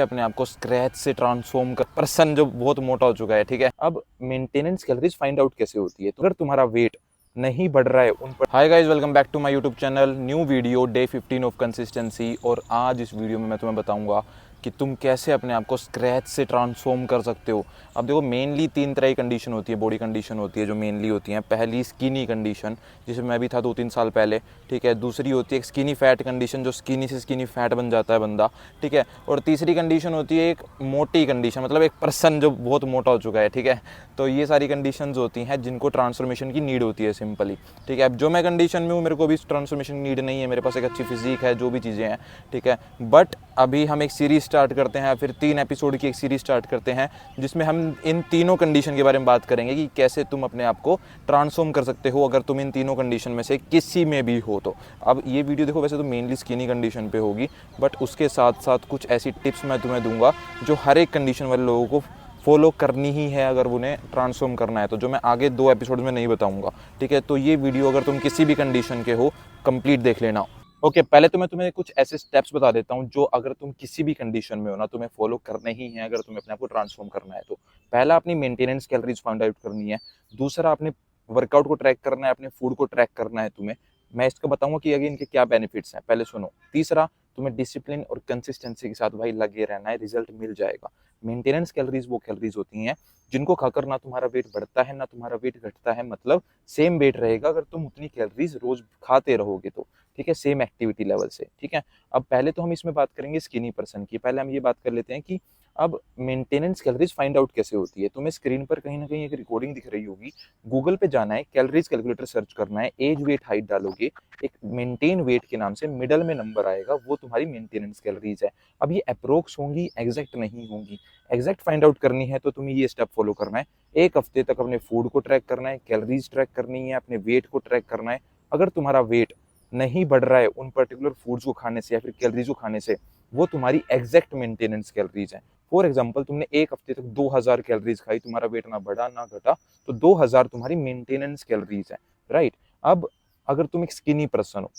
अपने आप को स्क्रैच से ट्रांसफॉर्म कर पर्सन जो बहुत मोटा हो चुका है, ठीक है। अब मेंटेनेंस कैलोरीज फाइंड आउट कैसे होती है, तो अगर तुम्हारा वेट नहीं बढ़ रहा है उन पर। Hi guys, welcome back to my YouTube channel. New video day 15 of consistency. और आज इस वीडियो में मैं तुम्हें बताऊंगा कि तुम कैसे अपने आप को स्क्रैच से ट्रांसफॉर्म कर सकते हो। अब देखो, मेनली 3 तरह की कंडीशन होती है, बॉडी कंडीशन होती है जो मेनली होती हैं। पहली स्किनी कंडीशन, जिसमें मैं भी था 2-3 साल पहले, ठीक है। दूसरी होती है स्किनी फैट कंडीशन, जो स्किनी से स्किनी फैट बन जाता है बंदा, ठीक है। और तीसरी कंडीशन होती है एक मोटी कंडीशन, मतलब एक पर्सन जो बहुत मोटा हो चुका है, ठीक है। तो ये सारी कंडीशंस होती हैं जिनको ट्रांसफॉर्मेशन की नीड होती है सिंपली, ठीक है। अब जो मैं कंडीशन में हूँ, मेरे को भी ट्रांसफॉर्मेशन की नीड नहीं है, मेरे पास एक अच्छी फिजिक है, जो भी चीज़ें हैं, ठीक है। बट अभी हम एक सीरीज़ स्टार्ट करते हैं, फिर 3 एपिसोड की एक सीरीज़ स्टार्ट करते हैं, जिसमें हम इन तीनों कंडीशन के बारे में बात करेंगे कि कैसे तुम अपने आप को ट्रांसफॉर्म कर सकते हो अगर तुम इन तीनों कंडीशन में से किसी में भी हो तो। अब ये वीडियो देखो, वैसे तो मेनली स्किनी कंडीशन पे होगी, बट उसके साथ साथ कुछ ऐसी टिप्स मैं तुम्हें दूंगा जो हर एक कंडीशन वाले लोगों को फॉलो करनी ही है अगर उन्हें ट्रांसफॉर्म करना है, तो जो मैं आगे 2 एपिसोड में नहीं बताऊंगा, ठीक है। तो ये वीडियो अगर तुम किसी भी कंडीशन के हो, कंप्लीट देख लेना। ओके, पहले तो मैं तुम्हें कुछ ऐसे स्टेप्स बता देता हूँ जो अगर तुम किसी भी कंडीशन में हो ना, तुम्हें फॉलो करने ही है अगर तुम्हें अपने आप को ट्रांसफॉर्म करना है तो। पहला, अपनी मेंटेनेंस कैलोरीज फाइंड आउट करनी है। दूसरा, अपने वर्कआउट को ट्रैक करना है, अपने फूड को ट्रैक करना है तुम्हें। मैं इसको बताऊंगा कि आगे इनके क्या बेनिफिट्स हैं, पहले सुनो। तीसरा, तुम्हें डिसिप्लिन और कंसिस्टेंसी के साथ भाई लगे रहना है, रिजल्ट मिल जाएगा। मेंटेनेंस कैलोरीज वो कैलोरीज होती हैं जिनको खाकर ना तुम्हारा वेट बढ़ता है ना तुम्हारा वेट घटता है, मतलब सेम वेट रहेगा अगर तुम उतनी कैलोरीज रोज खाते रहोगे तो, ठीक है, सेम एक्टिविटी लेवल से, ठीक है। अब पहले तो हम इसमें बात करेंगे स्किनी पर्सन की। पहले हम ये बात कर लेते हैं कि अब मेंटेनेंस कैलोरीज फाइंड आउट कैसे होती है। तुम्हें स्क्रीन पर कहीं ना कहीं एक रिकॉर्डिंग दिख रही होगी। गूगल पे जाना है, कैलोरीज कैलकुलेटर सर्च करना है, एज वेट हाइट डालोगे, एक मेंटेन वेट के नाम से मिडल में नंबर आएगा, वो तुम्हारी मेंटेनेंस कैलोरीज है। अब ये अप्रोक्स होंगी, एग्जैक्ट नहीं होंगी। एग्जैक्ट फाइंड आउट करनी है तो तुम्हें ये स्टेप फॉलो करना है। 1 हफ्ते तक अपने फूड को ट्रैक करना है, कैलोरीज ट्रैक करनी है, अपने वेट को ट्रैक करना है। अगर तुम्हारा वेट नहीं बढ़ रहा है उन पर्टिकुलर फूड्स को खाने से या फिर कैलोरीज को खाने से, वो तुम्हारी एग्जैक्ट मेंटेनेंस कैलोरीज है। फॉर एग्जाम्पल, तुमने 1 हफ्ते तक 2000 कैलोरीज खाई, तुम्हारा वेट ना बढ़ा ना घटा, तो 2000 तुम्हारी मेंटेनेंस कैलोरीज है, राइट। अब अगर तुम एक स्किनी पर्सन हो,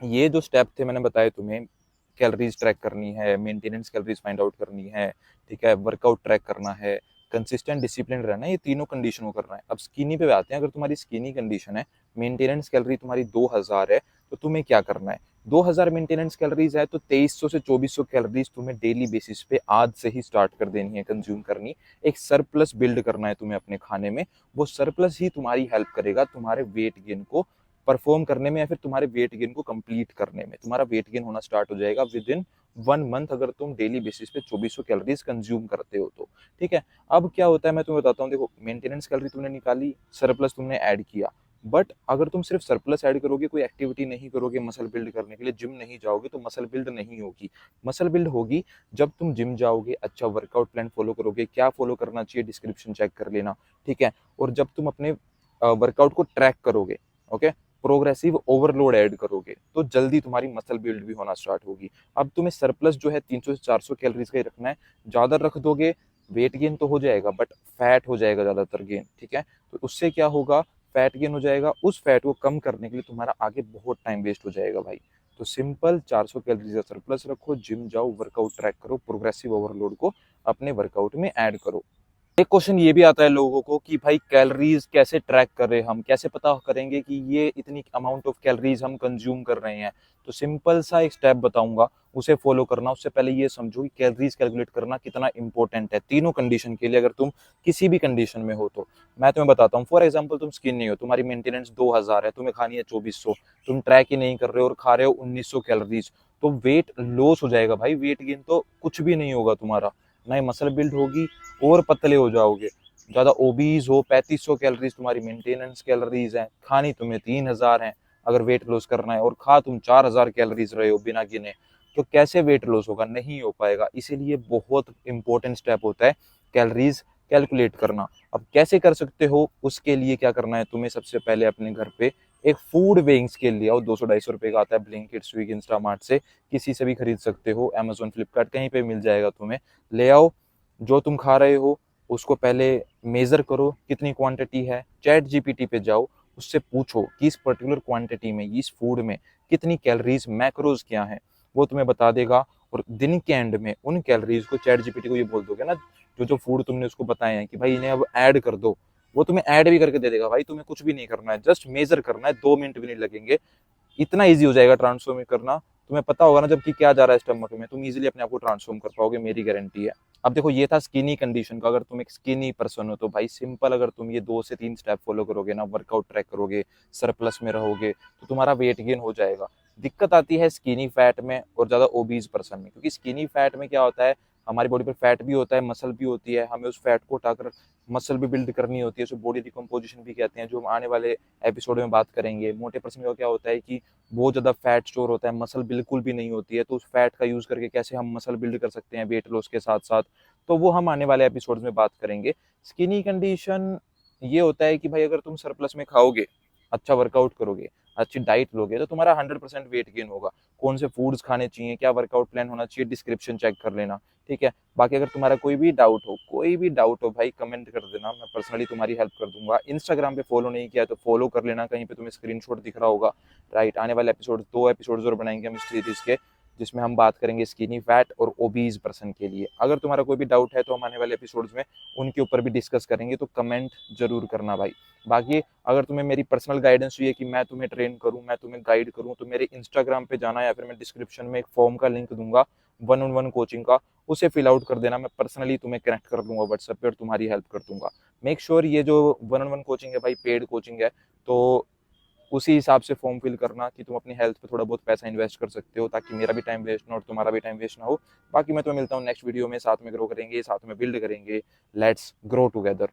ये जो स्टेप थे मैंने बताए तुम्हें, कैलोरीज ट्रैक करनी है, मेंटेनेंस कैलोरीज फाइंड आउट करनी है, ठीक है, वर्कआउट ट्रैक करना है, कंसिस्टेंट डिसिप्लिन रहना है, ये तीनों कंडीशन को करना है। अब स्किनी पे आते हैं। अगर तुम्हारी स्किनी कंडीशन है, मेंटेनेंस कैलोरी तुम्हारी 2000 है, तो तुम्हें क्या करना है। 2000 मेंटेनेंस कैलोरीज है तो 2300 से 2400 कैलोरीज तुम्हें डेली बेसिस पे आज से ही स्टार्ट कर देनी है, कंज्यूम करनी। एक सरप्लस बिल्ड करना है तुम्हें अपने खाने में। वो सरप्लस ही तुम्हारी हेल्प करेगा तुम्हारे वेट गेन को परफॉर्म करने में या फिर तुम्हारे वेट गेन को कंप्लीट करने में। तुम्हारा वेट गेन होना स्टार्ट हो जाएगा विद इन 1 मंथ अगर तुम डेली बेसिस पे 2400 कैलोरीज कंज्यूम करते हो तो, ठीक है। अब क्या होता है मैं तुम्हें बताता हूँ। देखो, मेंटेनेंस कैलोरी तुमने निकाली, सरप्लस तुमने ऐड किया, बट अगर तुम सिर्फ सरप्लस ऐड करोगे, कोई एक्टिविटी नहीं करोगे मसल बिल्ड करने के लिए, जिम नहीं जाओगे, तो मसल बिल्ड नहीं होगी। मसल बिल्ड होगी जब तुम जिम जाओगे, अच्छा वर्कआउट प्लान फॉलो करोगे। क्या फॉलो करना चाहिए, डिस्क्रिप्शन चेक कर लेना, ठीक है। और जब तुम अपने वर्कआउट को ट्रैक करोगे, ओके, प्रोग्रेसिव ओवरलोड ऐड करोगे, तो जल्दी तुम्हारी मसल बिल्ड भी होना स्टार्ट होगी। अब तुम्हें सरप्लस जो है 300 से 400 कैलोरीज का ही रखना है। ज्यादा रख दोगे, वेट गेन तो हो जाएगा बट फैट हो जाएगा ज्यादातर गेन, ठीक है। तो उससे क्या होगा, फैट गेन हो जाएगा। उस फैट को कम करने के लिए तुम्हारा आगे बहुत टाइम वेस्ट हो जाएगा भाई। तो सिंपल 400 कैलोरीज का सरप्लस रखो, जिम जाओ, वर्कआउट ट्रैक करो, प्रोग्रेसिव ओवरलोड को अपने वर्कआउट में ऐड करो। एक क्वेश्चन ये भी आता है लोगों को कि भाई कैलोरीज कैसे ट्रैक करें, हम कैसे पता करेंगे कि ये इतनी अमाउंट ऑफ कैलोरीज हम कंज्यूम कर रहे हैं। तो सिंपल सा एक स्टेप बताऊंगा, उसे फॉलो करना। उससे पहले ये समझो कि कैलोरीज कैलकुलेट करना कितना इंपॉर्टेंट है तीनों कंडीशन के लिए। अगर तुम किसी भी कंडीशन में हो तो मैं तुम्हें बताता हूँ। फॉर एग्जाम्पल, तुम स्किन नहीं हो, तुम्हारी मेंटेनेंस 2000 है, तुम्हें खानी है 2400, तुम ट्रैक ही नहीं कर रहे हो और खा रहे हो 1900 कैलोरीज, तो वेट लॉस हो जाएगा भाई। वेट गेन तो कुछ भी नहीं होगा तुम्हारा, ना ही मसल बिल्ड होगी, और पतले हो जाओगे। ज्यादा ओबीज हो, 3500 कैलोरीज तुम्हारी मेंटेनेंस कैलोरीज है, खानी तुम्हें 3000 है अगर वेट लॉस करना है, और खा तुम 4000 कैलोरीज रहे हो बिना गिने, तो कैसे वेट लॉस होगा, नहीं हो पाएगा। इसीलिए बहुत इंपॉर्टेंट स्टेप होता है कैलोरीज कैलकुलेट करना। अब कैसे कर सकते हो, उसके लिए क्या करना है तुम्हें, सबसे पहले अपने घर पे एक फूड वेइंग स्केल ले आओ। 200-250 रुपए का आता है, ब्लिंकिट, स्विगी, इंस्टामार्ट से किसी से भी खरीद सकते हो, अमेजोन, फ्लिपकार्ट, कहीं पे मिल जाएगा तुम्हें। ले आओ, जो तुम खा रहे हो उसको पहले मेजर करो कितनी क्वांटिटी है। चैट जीपीटी पे जाओ, उससे पूछो कि इस पर्टिकुलर क्वांटिटी में, इस फूड में कितनी कैलोरीज, मैक्रोज क्या है, वो तुम्हें बता देगा। और दिन के एंड में उन कैलोरीज को चैट जीपीटी को ये बोल दोगे ना, जो जो फूड तुमने उसको बताए हैं कि भाई इन्हें अब ऐड कर दो, वो तुम्हें ऐड भी करके दे देगा भाई। तुम्हें कुछ भी नहीं करना है, जस्ट मेजर करना है, 2 मिनट भी नहीं लगेंगे। इतना ईजी हो जाएगा ट्रांसफॉर्म करना। तुम्हें पता होगा ना जब कि क्या जा रहा है स्टमक में, तुम इजीली अपने आप को ट्रांसफॉर्म कर पाओगे, मेरी गारंटी है। अब देखो ये था स्किनी कंडीशन का। अगर तुम एक स्किनी पर्सन हो तो भाई सिंपल, अगर तुम ये 2 से 3 स्टेप फॉलो करोगे ना, वर्कआउट ट्रैक करोगे, सरप्लस में रहोगे, तो तुम्हारा वेट गेन हो जाएगा। दिक्कत आती है स्किनी फैट में और ज्यादा ओबीज पर्सन में, क्योंकि स्किनी फैट में क्या होता है, हमारी बॉडी पर फैट भी होता है, मसल भी होती है, हमें उस फैट को उठाकर मसल भी बिल्ड करनी होती है, उसे बॉडी डिकम्पोजिशन भी कहते हैं, जो हम आने वाले एपिसोड में बात करेंगे। मोटे पर्सन का क्या होता है कि बहुत ज़्यादा फैट स्टोर होता है, मसल बिल्कुल भी नहीं होती है, तो उस फैट का यूज़ करके कैसे हम मसल बिल्ड कर सकते हैं वेट लॉस के साथ साथ, तो वो हम आने वाले एपिसोड में बात करेंगे। स्किनी कंडीशन ये होता है कि भाई अगर तुम सरप्लस में खाओगे, अच्छा वर्कआउट करोगे, अच्छी डाइट लोगे, तो तुम्हारा 100% वेट गेन होगा। कौन से फूड्स खाने चाहिए, क्या वर्कआउट प्लान होना चाहिए, डिस्क्रिप्शन चेक कर लेना, ठीक है। बाकी अगर तुम्हारा कोई भी डाउट हो भाई, कमेंट कर देना, मैं पर्सनली तुम्हारी हेल्प कर दूंगा। इंस्टाग्राम पे फॉलो नहीं किया तो फॉलो कर लेना, कहीं पे तुम्हें स्क्रीनशॉट दिख रहा होगा, राइट। आने वाले एपिसोड 2 एपिसोड और बनाएंगे हम इस सीरीज के, जिसमें हम बात करेंगे स्किनी फैट और ओबीज पर्सन के लिए। अगर तुम्हारा कोई भी डाउट है तो हम आने वाले एपिसोड्स में उनके ऊपर भी डिस्कस करेंगे, तो कमेंट जरूर करना भाई। बाकी अगर तुम्हें मेरी पर्सनल गाइडेंस चाहिए कि मैं तुम्हें ट्रेन करूं, मैं तुम्हें गाइड करूं, तो मेरे इंस्टाग्राम पे जाना, या फिर मैं डिस्क्रिप्शन में एक फॉर्म का लिंक दूंगा 1-on-1 कोचिंग का, उसे फिल आउट कर देना। मैं पर्सनली तुम्हें कनेक्ट कर दूंगा व्हाट्सएप पे और तुम्हारी हेल्प कर दूंगा। मेक श्योर ये जो 1-on-1 कोचिंग है भाई पेड कोचिंग है, तो उसी हिसाब से फॉर्म फिल करना कि तुम अपनी हेल्थ पे थोड़ा बहुत पैसा इन्वेस्ट कर सकते हो, ताकि मेरा भी टाइम वेस्ट ना हो और तुम्हारा भी टाइम वेस्ट ना हो। बाकी मैं तुम्हें मिलता हूँ नेक्स्ट वीडियो में, साथ में ग्रो करेंगे, साथ में बिल्ड करेंगे। Let's grow together.